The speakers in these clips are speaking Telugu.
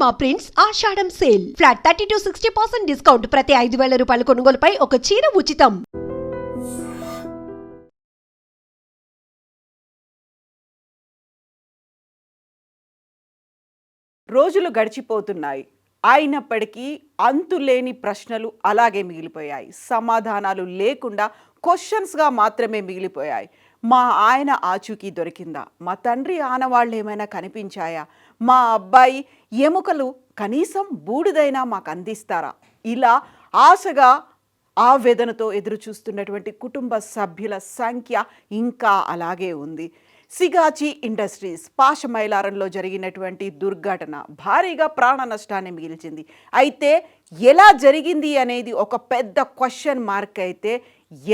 పూర్ణిమ ప్రింట్స్ ఆషాఢం సేల్ ఫ్లాట్ 30-60% డిస్కౌంట్. ప్రతి 5,000 రూపాయల కొనుగోలుపై ఒక చీర ఉచితం. రోజులు గడిచిపోతున్నాయి. అయినప్పటికీ అంతులేని ప్రశ్నలు అలాగే మిగిలిపోయాయి. సమాధానాలు లేకుండా క్వశ్చన్స్గా మాత్రమే మిగిలిపోయాయి. మా ఆయన ఆచూకీ దొరికిందా? మా తండ్రి ఆనవాళ్ళు ఏమైనా కనిపించాయా? మా అబ్బాయి ఎముకలు కనీసం బూడిదైనా మాకు అందిస్తారా? ఇలా ఆశగా ఆవేదనతో ఎదురు చూస్తున్నటువంటి కుటుంబ సభ్యుల సంఖ్య ఇంకా అలాగే ఉంది. సిగాచి ఇండస్ట్రీస్ పాశమైలారంలో జరిగినటువంటి దుర్ఘటన భారీగా ప్రాణ నష్టాన్ని మిగిల్చింది. అయితే ఎలా జరిగింది అనేది ఒక పెద్ద క్వశ్చన్ మార్క్ అయితే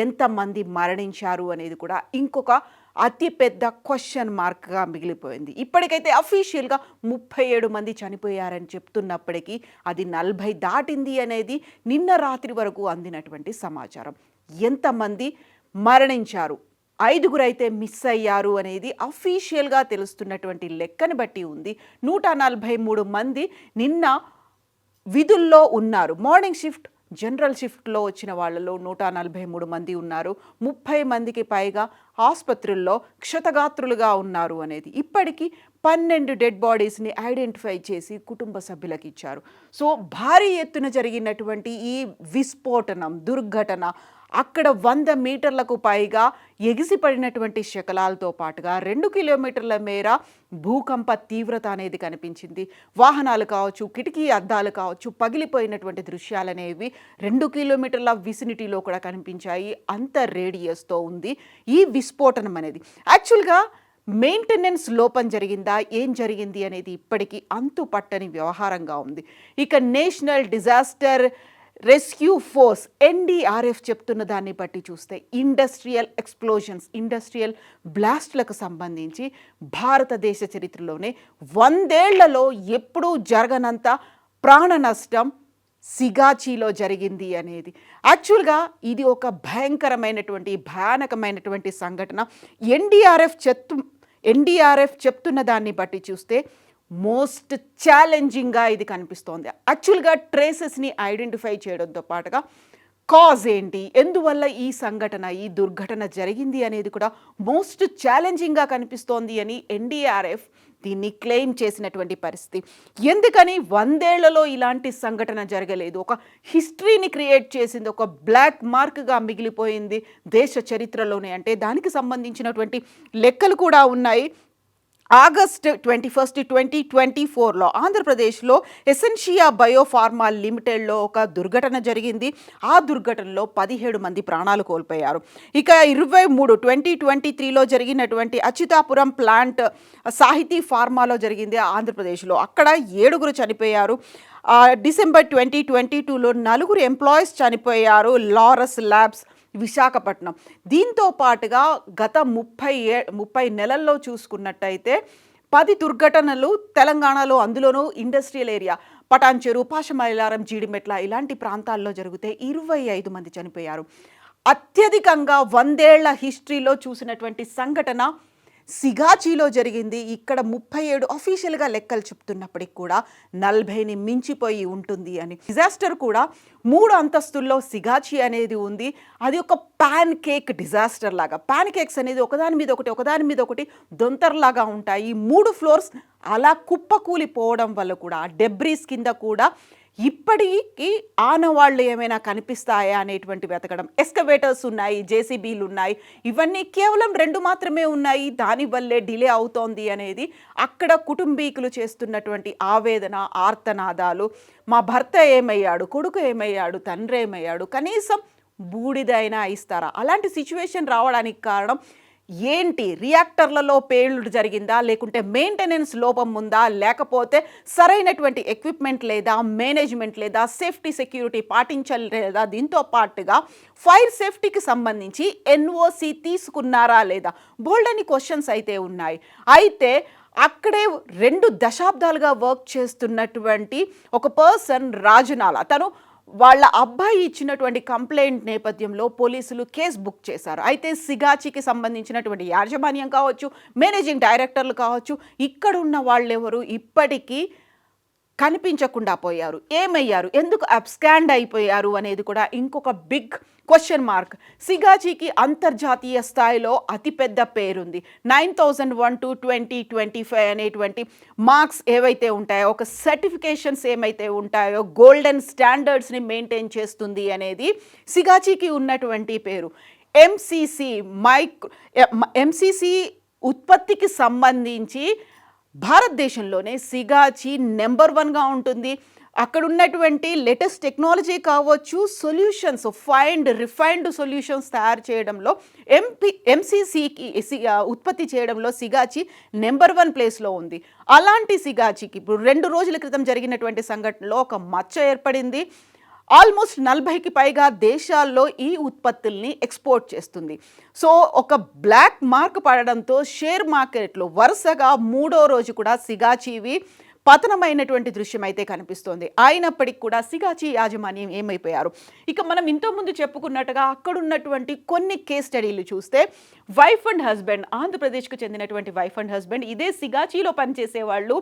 ఎంతమంది మరణించారు అనేది కూడా ఇంకొక అతిపెద్ద క్వశ్చన్ మార్క్గా మిగిలిపోయింది. ఇప్పటికైతే అఫీషియల్గా 37 మంది చనిపోయారని చెప్తున్నప్పటికీ అది 40 దాటింది అనేది నిన్న రాత్రి వరకు అందినటువంటి సమాచారం. ఎంతమంది మరణించారు, 5 అయితే మిస్ అయ్యారు అనేది అఫీషియల్గా తెలుస్తున్నటువంటి లెక్కని బట్టి ఉంది. 143 మంది నిన్న విధుల్లో ఉన్నారు. మార్నింగ్ షిఫ్ట్, జనరల్ షిఫ్ట్లో వచ్చిన వాళ్ళలో 143 మంది ఉన్నారు. 30 మందికి పైగా ఆసుపత్రుల్లో క్షతగాత్రులుగా ఉన్నారు అనేది. ఇప్పటికీ 12 డెడ్ బాడీస్ని ఐడెంటిఫై చేసి కుటుంబ సభ్యులకు ఇచ్చారు. సో భారీ ఎత్తున జరిగినటువంటి ఈ విస్ఫోటనం దుర్ఘటన అక్కడ 100 మీటర్లకు పైగా ఎగిసిపడినటువంటి శకలాలతో పాటుగా 2 కిలోమీటర్ల మేర భూకంప తీవ్రత అనేది కనిపించింది. వాహనాలు కావచ్చు, కిటికీ అద్దాలు కావచ్చు, పగిలిపోయినటువంటి దృశ్యాలనేవి 2 కిలోమీటర్ల విసినిటీలో కూడా కనిపించాయి. అంత రేడియస్తో ఉంది ఈ విస్ఫోటనం అనేది. యాక్చువల్గా మెయింటెనెన్స్ లోపం జరిగిందా, ఏం జరిగింది అనేది ఇప్పటికీ అంతుపట్టని వ్యవహారంగా ఉంది. ఇక national disaster rescue force NDRF చెప్తున్న దాన్ని బట్టి చూస్తే ఇండస్ట్రియల్ ఎక్స్ప్లోజన్స్, ఇండస్ట్రియల్ బ్లాస్ట్లకు సంబంధించి భారతదేశ చరిత్రలోనే 100 ఏళ్లలో ఎప్పుడూ జరగనంత ప్రాణ నష్టం సిగాచిలో జరిగింది అనేది. యాక్చువల్గా ఇది ఒక భయానకమైనటువంటి సంఘటన. NDRF చెప్తున్న దాన్ని బట్టి చూస్తే మోస్ట్ ఛాలెంజింగ్గా ఇది కనిపిస్తోంది. యాక్చువల్గా ట్రేసెస్ని ఐడెంటిఫై చేయడంతో పాటుగా కాజ్ ఏంటి, ఎందువల్ల ఈ దుర్ఘటన జరిగింది అనేది కూడా మోస్ట్ ఛాలెంజింగ్గా కనిపిస్తోంది అని NDRF దీన్ని క్లెయిమ్ చేసినటువంటి పరిస్థితి. ఎందుకని 100 ఏళ్లలో ఇలాంటి సంఘటన జరగలేదు, ఒక హిస్టరీని క్రియేట్ చేసింది, ఒక బ్లాక్ మార్క్గా మిగిలిపోయింది దేశ చరిత్రలోనే అంటే దానికి సంబంధించినటువంటి లెక్కలు కూడా ఉన్నాయి. ఆగస్టు 21, 2024లో ఆంధ్రప్రదేశ్లో ఎసెన్షియా బయోఫార్మా లిమిటెడ్లో ఒక దుర్ఘటన జరిగింది. ఆ దుర్ఘటనలో 17 మంది ప్రాణాలు కోల్పోయారు. ఇక 2023లో జరిగినటువంటి అచ్యుతాపురం ప్లాంట్ సాహితీ ఫార్మాలో జరిగింది ఆంధ్రప్రదేశ్లో. అక్కడ 7 చనిపోయారు. డిసెంబర్ 2022లో 4 ఎంప్లాయీస్ చనిపోయారు. లారస్ ల్యాబ్స్ విశాఖపట్నం. దీంతో పాటుగా గత 30 నెలల్లో చూసుకున్నట్టయితే 10 దుర్ఘటనలు తెలంగాణలో, అందులోనూ ఇండస్ట్రియల్ ఏరియా పటాన్చెరు, పాశమైలారం, జీడిమెట్ల ఇలాంటి ప్రాంతాల్లో జరిగితే 25 మంది చనిపోయారు. అత్యధికంగా 100 ఏళ్ల హిస్టరీలో చూసినటువంటి సంఘటన సిగాచిలో జరిగింది. ఇక్కడ 37 అఫీషియల్గా లెక్కలు చెప్తున్నప్పటికి కూడా 40ని మించిపోయి ఉంటుంది అని. డిజాస్టర్ కూడా 3 అంతస్తుల్లో సిగాచి అనేది ఉంది. అది ఒక పాన్ కేక్ డిజాస్టర్ లాగా. పాన్ కేక్స్ అనేది ఒకదాని మీద ఒకటి దొంతర్లాగా ఉంటాయి. 3 ఫ్లోర్స్ అలా కుప్పకూలిపోవడం వల్ల కూడా డెబ్రీస్ కింద కూడా ఇప్పటికీ ఆనవాళ్ళు ఏమైనా కనిపిస్తాయా అనేటువంటి వెతకడం. ఎస్కవేటర్స్ ఉన్నాయి, JCBలు ఉన్నాయి. ఇవన్నీ కేవలం 2 మాత్రమే ఉన్నాయి. దానివల్లే డిలే అవుతోంది అనేది అక్కడ కుటుంబీకులు చేస్తున్నటువంటి ఆవేదన, ఆర్తనాదాలు. మా భర్త ఏమయ్యాడు, కొడుకు ఏమయ్యాడు, తండ్రి ఏమయ్యాడు, కనీసం బూడిదైనా ఇస్తారా? అలాంటి సిచ్యువేషన్ రావడానికి కారణం ఏంటి? రియాక్టర్లలో పేలుడు జరిగిందా, లేకుంటే మెయింటెనెన్స్ లోపం ఉందా, లేకపోతే సరైనటువంటి ఎక్విప్మెంట్ లేదా, మేనేజ్మెంట్ లేదా, సేఫ్టీ సెక్యూరిటీ పాటించలేదా? దీంతో పాటుగా ఫైర్ సేఫ్టీకి సంబంధించి NOC తీసుకున్నారా లేదా? బోల్డని క్వశ్చన్స్ అయితే ఉన్నాయి. అయితే అక్కడే 2 దశాబ్దాలుగా వర్క్ చేస్తున్నటువంటి ఒక పర్సన్ రాజనాల, తను వాళ్ళ అబ్బాయి ఇచ్చినటువంటి కంప్లైంట్ నేపథ్యంలో పోలీసులు కేసు బుక్ చేశారు. అయితే సిగాచికి సంబంధించినటువంటి యాజమాన్యం కావచ్చు, మేనేజింగ్ డైరెక్టర్లు కావచ్చు, ఇక్కడ ఉన్న వాళ్ళెవరు ఇప్పటికీ కనిపించకుండా పోయారు? ఏమయ్యారు? ఎందుకు అబ్స్కాండ్ అయిపోయారు అనేది కూడా ఇంకొక బిగ్ క్వశ్చన్ మార్క్. సిగాచీకి అంతర్జాతీయ స్థాయిలో అతిపెద్ద పేరుంది. 9001 to 2025 అనేటువంటి మార్క్స్ ఏవైతే ఉంటాయో, ఒక సర్టిఫికేషన్స్ ఏమైతే ఉంటాయో, గోల్డెన్ స్టాండర్డ్స్ని మెయింటైన్ చేస్తుంది అనేది సిగాచీకి ఉన్నటువంటి పేరు. ఎంసీసీ ఉత్పత్తికి సంబంధించి భారతదేశంలోనే సిగాచి నెంబర్ 1గా ఉంటుంది. అక్కడ ఉన్నటువంటి లేటెస్ట్ టెక్నాలజీ కావచ్చు, సొల్యూషన్స్, రిఫైన్డ్ సొల్యూషన్స్ తయారు చేయడంలో ఎంసీసీకి ఉత్పత్తి చేయడంలో సిగాచి నెంబర్ 1 ప్లేస్లో ఉంది. అలాంటి సిగాచికి ఇప్పుడు 2 రోజుల క్రితం జరిగినటువంటి సంఘటనలో ఒక మచ్చ ఏర్పడింది. ఆల్మోస్ట్ 40కి పైగా దేశాల్లో ఈ ఉత్పత్తుల్ని ఎక్స్పోర్ట్ చేస్తుంది. సో ఒక బ్లాక్ మార్క్ పడడంతో షేర్ మార్కెట్లో వరుసగా 3వ రోజు కూడా సిగాచీవి పతనమైనటువంటి దృశ్యం అయితే కనిపిస్తోంది. అయినప్పటికీ కూడా సిగాచి యాజమాన్యం ఏమైపోయారు? ఇక మనం ఇంతకుముందు చెప్పుకున్నట్టుగా అక్కడ ఉన్నటువంటి కొన్ని కేస్ స్టడీలు చూస్తే, వైఫ్ అండ్ హస్బెండ్, ఆంధ్రప్రదేశ్కు చెందినటువంటి వైఫ్ అండ్ హస్బెండ్, ఇదే సిగాచీలో పనిచేసే వాళ్ళు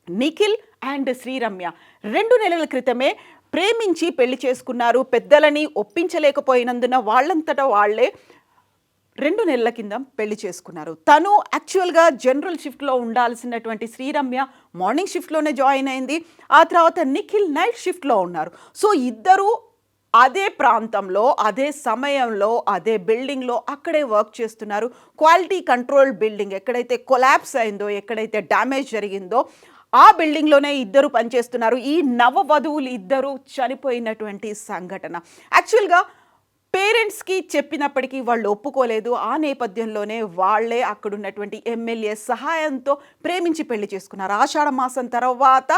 నిఖిల్ అండ్ శ్రీరమ్య 2 నెలల క్రితమే ప్రేమించి పెళ్లి చేసుకున్నారు. పెద్దలని ఒప్పించలేకపోయినందున వాళ్ళంతటా వాళ్లే 2 నెలల కింద పెళ్లి చేసుకున్నారు. తను యాక్చువల్గా జనరల్ షిఫ్ట్లో ఉండాల్సినటువంటి శ్రీరమ్య మార్నింగ్ షిఫ్ట్లోనే జాయిన్ అయింది. ఆ తర్వాత నిఖిల్ నైట్ షిఫ్ట్లో ఉన్నారు. సో ఇద్దరూ అదే ప్రాంతంలో, అదే సమయంలో, అదే బిల్డింగ్లో అక్కడే వర్క్ చేస్తున్నారు. క్వాలిటీ కంట్రోల్ బిల్డింగ్ ఎక్కడైతే కొలాప్స్ అయిందో, ఎక్కడైతే డ్యామేజ్ జరిగిందో ఆ బిల్డింగ్లోనే ఇద్దరు పనిచేస్తున్నారు. ఈ నవవధువులు ఇద్దరు చనిపోయినటువంటి సంఘటన యాక్చువల్గా పేరెంట్స్కి చెప్పినప్పటికీ వాళ్ళు ఒప్పుకోలేదు. ఆ నేపథ్యంలోనే వాళ్ళే అక్కడున్నటువంటి ఎమ్మెల్యే సహాయంతో ప్రేమించి పెళ్లి చేసుకున్నారు. ఆషాఢ మాసం తర్వాత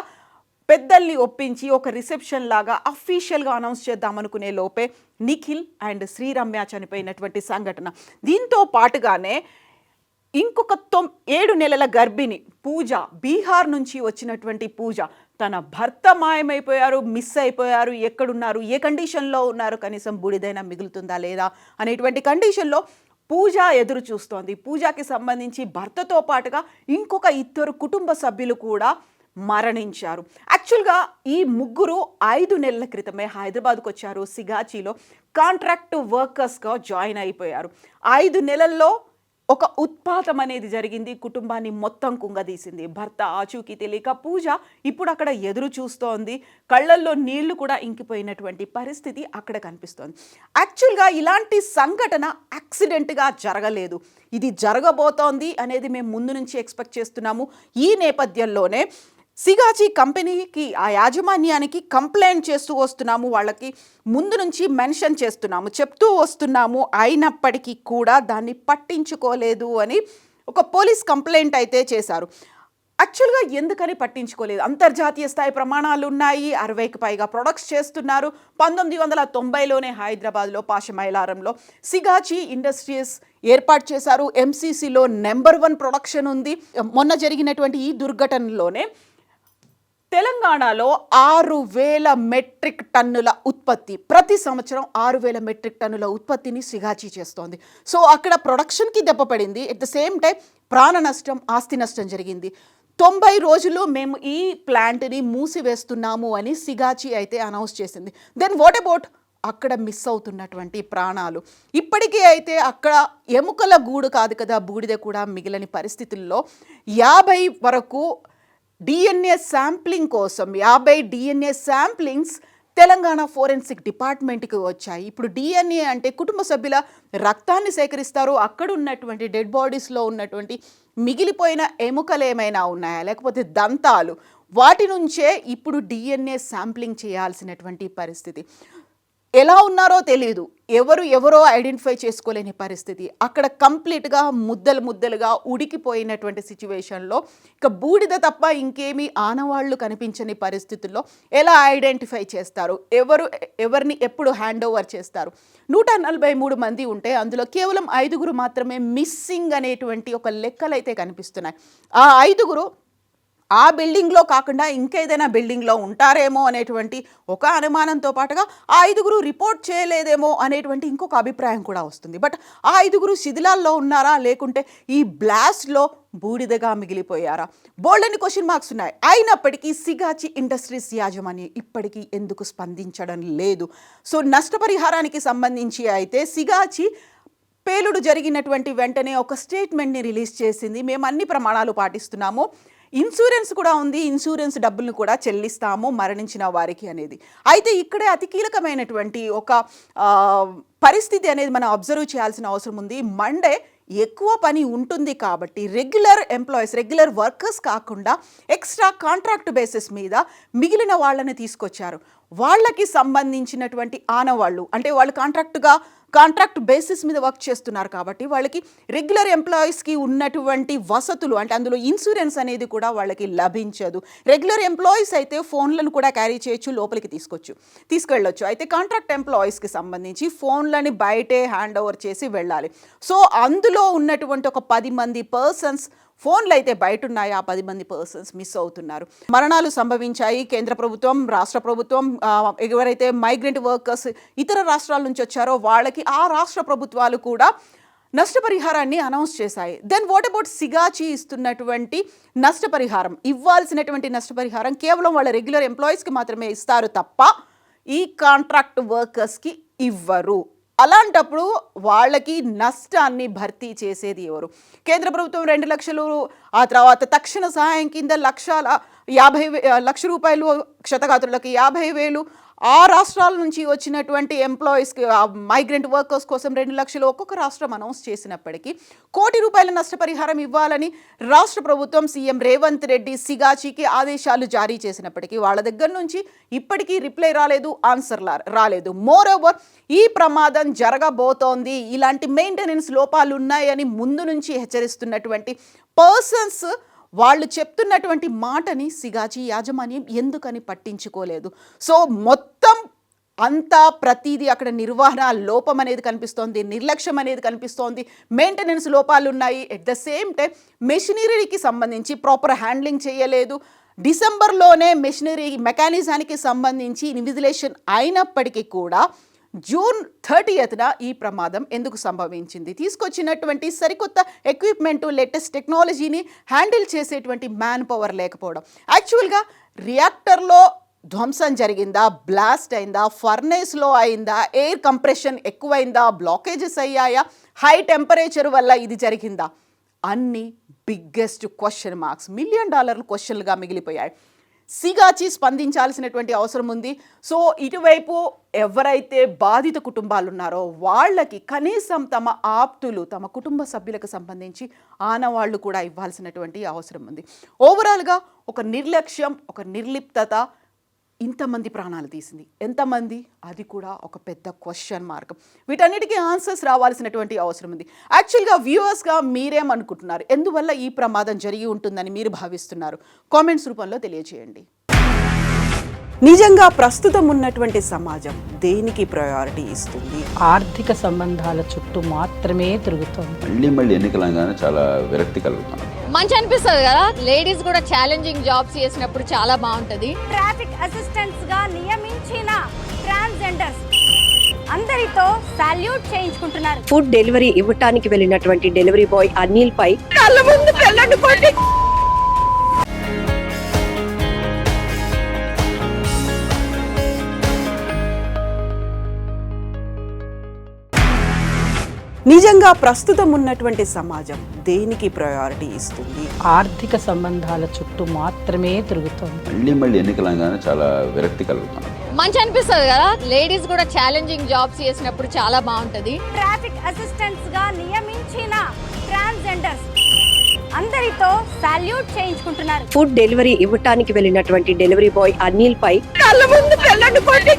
పెద్దల్ని ఒప్పించి ఒక రిసెప్షన్ లాగా అఫీషియల్గా అనౌన్స్ చేద్దామనుకునే లోపే నిఖిల్ అండ్ శ్రీరమ్య చనిపోయినటువంటి సంఘటన. దీంతో పాటుగానే ఇంకొక 7 నెలల గర్భిణి పూజ, బీహార్ నుంచి వచ్చినటువంటి పూజ, తన భర్త మాయమైపోయారు, మిస్ అయిపోయారు, ఎక్కడున్నారు, ఏ కండిషన్లో ఉన్నారు, కనీసం బూడిదైనా మిగులుతుందా లేదా అనేటువంటి కండిషన్లో పూజ ఎదురు చూస్తోంది. పూజకి సంబంధించి భర్తతో పాటుగా ఇంకొక 2 కుటుంబ సభ్యులు కూడా మరణించారు. యాక్చువల్గా ఈ ముగ్గురు 5 నెలల క్రితమే హైదరాబాద్కు వచ్చారు. సిగాచీలో కాంట్రాక్ట్ వర్కర్స్గా జాయిన్ అయిపోయారు. 5 నెలల్లో ఒక ఉత్పాతం అనేది జరిగింది. కుటుంబాన్ని మొత్తం కుంగదీసింది. భర్త ఆచూకీ తెలియక పూజ ఇప్పుడు అక్కడ ఎదురు చూస్తోంది. కళ్ళల్లో నీళ్లు కూడా ఇంకిపోయినటువంటి పరిస్థితి అక్కడ కనిపిస్తోంది. యాక్చువల్గా ఇలాంటి సంఘటన యాక్సిడెంట్గా జరగలేదు. ఇది జరగబోతోంది అనేది మేము ముందు నుంచి ఎక్స్పెక్ట్ చేస్తున్నాము. ఈ నేపథ్యంలోనే సిగాచి కంపెనీకి, ఆ యాజమాన్యానికి కంప్లైంట్ చేస్తూ వస్తున్నాము, వాళ్ళకి ముందు నుంచి మెన్షన్ చేస్తున్నాము, చెప్తూ వస్తున్నాము. అయినప్పటికీ కూడా దాన్ని పట్టించుకోలేదు అని ఒక పోలీస్ కంప్లైంట్ అయితే చేశారు. యాక్చువల్గా ఎందుకని పట్టించుకోలేదు? అంతర్జాతీయ స్థాయి ప్రమాణాలు ఉన్నాయి. 60కి పైగా ప్రొడక్ట్స్ చేస్తున్నారు. 1990లోనే హైదరాబాద్లో పాషమైలారంలో సిగాచి ఇండస్ట్రీస్ ఏర్పాటు చేశారు. ఎంసీసీలో నెంబర్ 1 ప్రొడక్షన్ ఉంది. మొన్న జరిగినటువంటి ఈ దుర్ఘటనలోనే తెలంగాణలో 6,000 మెట్రిక్ టన్నుల ఉత్పత్తి, ప్రతి సంవత్సరం 6,000 మెట్రిక్ టన్నుల ఉత్పత్తిని సిగాచి చేస్తోంది. సో అక్కడ ప్రొడక్షన్కి దెబ్బపడింది. ఎట్ ద సేమ్ టైం ప్రాణ నష్టం, ఆస్తి నష్టం జరిగింది. 90 రోజులు మేము ఈ ప్లాంట్ని మూసివేస్తున్నాము అని సిగాచి అయితే అనౌన్స్ చేసింది. దెన్ వాట్ అబౌట్ అక్కడ మిస్ అవుతున్నటువంటి ప్రాణాలు? ఇప్పటికీ అయితే అక్కడ ఎముకల గూడు కాదు కదా, బూడిద కూడా మిగిలిన పరిస్థితుల్లో 50 వరకు డిఎన్ఏ శాంప్లింగ్ కోసం 50 డిఎన్ఏ శాంప్లింగ్స్ తెలంగాణ ఫోరెన్సిక్ డిపార్ట్మెంట్కి వచ్చాయి. ఇప్పుడు డిఎన్ఏ అంటే కుటుంబ సభ్యుల రక్తాన్ని సేకరిస్తారు. అక్కడ ఉన్నటువంటి డెడ్ బాడీస్లో ఉన్నటువంటి మిగిలిపోయిన ఎముకలు ఏమైనా ఉన్నాయా, లేకపోతే దంతాలు, వాటి నుంచే ఇప్పుడు డిఎన్ఏ శాంప్లింగ్ చేయాల్సినటువంటి పరిస్థితి. ఎలా ఉన్నారో తెలియదు, ఎవరో ఐడెంటిఫై చేసుకోలేని పరిస్థితి. అక్కడ కంప్లీట్గా ముద్దలుగా ఉడికిపోయినటువంటి సిచ్యువేషన్లో ఇక బూడిద తప్ప ఇంకేమీ ఆనవాళ్లు కనిపించని పరిస్థితుల్లో ఎలా ఐడెంటిఫై చేస్తారు? ఎవరిని ఎప్పుడు హ్యాండ్ ఓవర్ చేస్తారు? 143 మంది ఉంటే అందులో కేవలం 5గురు మాత్రమే మిస్సింగ్ అనేటువంటి ఒక లెక్కలైతే కనిపిస్తున్నాయి. ఆ 5గురు ఆ బిల్డింగ్లో కాకుండా ఇంకేదైనా బిల్డింగ్లో ఉంటారేమో అనేటువంటి ఒక అనుమానంతో పాటుగా ఆ 5గురు రిపోర్ట్ చేయలేదేమో అనేటువంటి ఇంకొక అభిప్రాయం కూడా వస్తుంది. బట్ ఆ 5గురు శిథిలాల్లో ఉన్నారా, లేకుంటే ఈ బ్లాస్ట్లో బూడిదగా మిగిలిపోయారా? బోల్డని క్వశ్చన్ మార్క్స్ ఉన్నాయి. అయినప్పటికీ సిగాచి ఇండస్ట్రీస్ యాజమాన్యం ఇప్పటికీ ఎందుకు స్పందించడం లేదు? సో నష్టపరిహారానికి సంబంధించి అయితే సిగాచి పేలుడు జరిగినటువంటి వెంటనే ఒక స్టేట్మెంట్ని రిలీజ్ చేసింది. మేము అన్ని ప్రమాణాలు పాటిస్తున్నాము, ఇన్సూరెన్స్ కూడా ఉంది, ఇన్సూరెన్స్ డబ్బులను కూడా చెల్లిస్తాము మరణించిన వారికి అనేది. అయితే ఇక్కడే అతి కీలకమైనటువంటి ఒక పరిస్థితి అనేది మనం అబ్జర్వ్ చేయాల్సిన అవసరం ఉంది. మండే ఎక్కువ పని ఉంటుంది కాబట్టి రెగ్యులర్ ఎంప్లాయీస్, రెగ్యులర్ వర్కర్స్ కాకుండా ఎక్స్ట్రా కాంట్రాక్ట్ బేసిస్ మీద మిగిలిన వాళ్ళని తీసుకొచ్చారు. వాళ్ళకి సంబంధించినటువంటి ఆనవాళ్ళు, అంటే వాళ్ళు కాంట్రాక్ట్ బేసిస్ మీద వర్క్ చేస్తున్నారు కాబట్టి వాళ్ళకి రెగ్యులర్ ఎంప్లాయీస్కి ఉన్నటువంటి వసతులు, అంటే అందులో ఇన్సూరెన్స్ అనేది కూడా వాళ్ళకి లభించదు. రెగ్యులర్ ఎంప్లాయీస్ అయితే ఫోన్లను కూడా క్యారీ చేయొచ్చు, లోపలికి తీసుకెళ్ళొచ్చు. అయితే కాంట్రాక్ట్ ఎంప్లాయీస్కి సంబంధించి ఫోన్లని బయటే హ్యాండ్ ఓవర్ చేసి వెళ్ళాలి. సో అందులో ఉన్నటువంటి ఒక 10 మంది పర్సన్స్ ఫోన్లు అయితే బయట ఉన్నాయి, ఆ 10 మంది పర్సన్స్ మిస్ అవుతున్నారు. మరణాలు సంభవించాయి. కేంద్ర ప్రభుత్వం, రాష్ట్ర ప్రభుత్వం, ఎవరైతే మైగ్రెంట్ వర్కర్స్ ఇతర రాష్ట్రాల నుంచి వచ్చారో వాళ్ళకి ఆ రాష్ట్ర ప్రభుత్వాలు కూడా నష్టపరిహారాన్ని అనౌన్స్ చేశాయి. దెన్ వాట్ అబౌట్ సిగాచి ఇస్తున్నటువంటి నష్టపరిహారం? ఇవ్వాల్సినటువంటి నష్టపరిహారం కేవలం వాళ్ళ రెగ్యులర్ ఎంప్లాయీస్కి మాత్రమే ఇస్తారు తప్ప ఈ కాంట్రాక్ట్ వర్కర్స్కి ఇవ్వరు. అలాంటప్పుడు వాళ్ళకి నష్టాన్ని భర్తీ చేసేది ఎవరు? కేంద్ర ప్రభుత్వం 2 లక్షలు, ఆ తర్వాత తక్షణ సహాయం కింద 1,50,000 రూపాయలు, క్షతగాత్రులకి 50,000, ఆ రాష్ట్రాల నుంచి వచ్చినటువంటి ఎంప్లాయీస్కి, మైగ్రెంట్ వర్కర్స్ కోసం 2 లక్షలు ఒక్కొక్క రాష్ట్రం అనౌన్స్ చేసినప్పటికీ ₹1 కోటి నష్టపరిహారం ఇవ్వాలని రాష్ట్ర ప్రభుత్వం సీఎం రేవంత్ రెడ్డి సిగాచికి ఆదేశాలు జారీ చేసినప్పటికీ వాళ్ళ దగ్గర నుంచి ఇప్పటికీ రిప్లై రాలేదు, ఆన్సర్ రాలేదు. మోర్ ఓవర్ ఈ ప్రమాదం జరగబోతోంది, ఇలాంటి మెయింటెనెన్స్ లోపాలు ఉన్నాయని ముందు నుంచి హెచ్చరిస్తున్నటువంటి పర్సన్స్ వాళ్ళు చెప్తున్నటువంటి మాటని సిగాచి యాజమాన్యం ఎందుకని పట్టించుకోలేదు? సో మొత్తం అంతా ప్రతిదీ అక్కడ నిర్వహణ లోపం అనేది కనిపిస్తోంది, నిర్లక్ష్యం అనేది కనిపిస్తోంది, మెయింటెనెన్స్ లోపాలు ఉన్నాయి. ఎట్ ద సేమ్ టైం మెషినరీకి సంబంధించి ప్రాపర్ హ్యాండ్లింగ్ చేయలేదు. డిసెంబర్లోనే మెషినరీ మెకానిజానికి సంబంధించి ఇన్విజిలేషన్ అయినప్పటికీ కూడా జూన్ 30న ఈ ప్రమాదం ఎందుకు సంభవించింది? తీసుకొచ్చినటువంటి సరికొత్త ఎక్విప్మెంటు, లేటెస్ట్ టెక్నాలజీని హ్యాండిల్ చేసేటువంటి మ్యాన్ పవర్ లేకపోవడం. యాక్చువల్గా రియాక్టర్లో ధ్వంసం జరిగిందా, బ్లాస్ట్ అయిందా, ఫర్నేస్లో అయిందా, ఎయిర్ కంప్రెషన్ ఎక్కువైందా, బ్లాకేజెస్ అయ్యాయా, హై టెంపరేచర్ వల్ల ఇది జరిగిందా? అన్ని బిగ్గెస్ట్ క్వశ్చన్ మార్క్స్, $1 మిలియన్ క్వశ్చన్లుగా మిగిలిపోయాయి. సిగాచి స్పందించాల్సినటువంటి అవసరం ఉంది. సో ఇటువైపు ఎవరైతే బాధిత కుటుంబాలు ఉన్నారో వాళ్ళకి కనీసం తమ ఆప్తులు, తమ కుటుంబ సభ్యులకు సంబంధించి ఆనవాళ్లు కూడా ఇవ్వాల్సినటువంటి అవసరం ఉంది. ఓవరాల్గా ఒక నిర్లక్ష్యం, ఒక నిర్లిప్తత ఇంతమంది ప్రాణాలు తీసింది. ఎంతమంది? అది కూడా ఒక పెద్ద క్వశ్చన్ మార్క్. వీటన్నిటికీ ఆన్సర్స్ రావాల్సినటువంటి అవసరం ఉంది. యాక్చువల్గా వ్యూవర్స్గా మీరేమనుకుంటున్నారు? ఎందువల్ల ఈ ప్రమాదం జరిగి ఉంటుందని మీరు భావిస్తున్నారు? కామెంట్స్ రూపంలో తెలియజేయండి. నిజంగా ప్రస్తుతం ఉన్నటువంటి సమాజం దేనికి ప్రయారిటీ ఇస్తుంది? ఆర్థిక సంబంధాల చుట్టూ మాత్రమే తిరుగుతోంది. మళ్ళీ ఎన్నికలంగానే చాలా విరక్తి కలుగుతున్నాం. మంచి అనిపిస్తుంది కదా, లేడీస్ కూడా ఛాలెంజింగ్ జాబ్స్ చేసినప్పుడు చాలా బాగుంటది. ట్రాఫిక్ అసిస్టెంట్స్ గా నియమించిన ట్రాన్స్జెండర్స్ అందరితో సాల్యూట్ చేయించుకుంటున్నారు. ఫుడ్ డెలివరీ ఇవ్వటానికి వెళ్ళినటువంటి డెలివరీ బాయ్ అనిల్ పై కళ్ళ ముందు పెళ్ళండుకోండి. నిజంగా ప్రస్తుతం ఉన్నటువంటి సమాజం దేనికి ప్రయారిటీ ఇస్తుంది? ఆర్థిక సంబంధాల చుట్టూ మాత్రమే తిరుగుతోంది. మళ్ళీ ఎన్నికలంగానే చాలా విరక్తి కలుగుతున్నాం. మంచి అనిపిస్తుంది కదా, లేడీస్ కూడా ఛాలెంజింగ్ జాబ్స్ చేసినప్పుడు చాలా బాగుంటది. ట్రాఫిక్ అసిస్టెంట్స్ గా నియమించిన ట్రాన్స్జెండర్స్ అందరితో సాల్యూట్ చేయించుకుంటున్నారు. ఫుడ్ డెలివరీ ఇవ్వటానికి వెళ్ళినటువంటి డెలివరీ బాయ్ అనిల్ పై కళ్ళ ముందు పెళ్ళండుకోండి.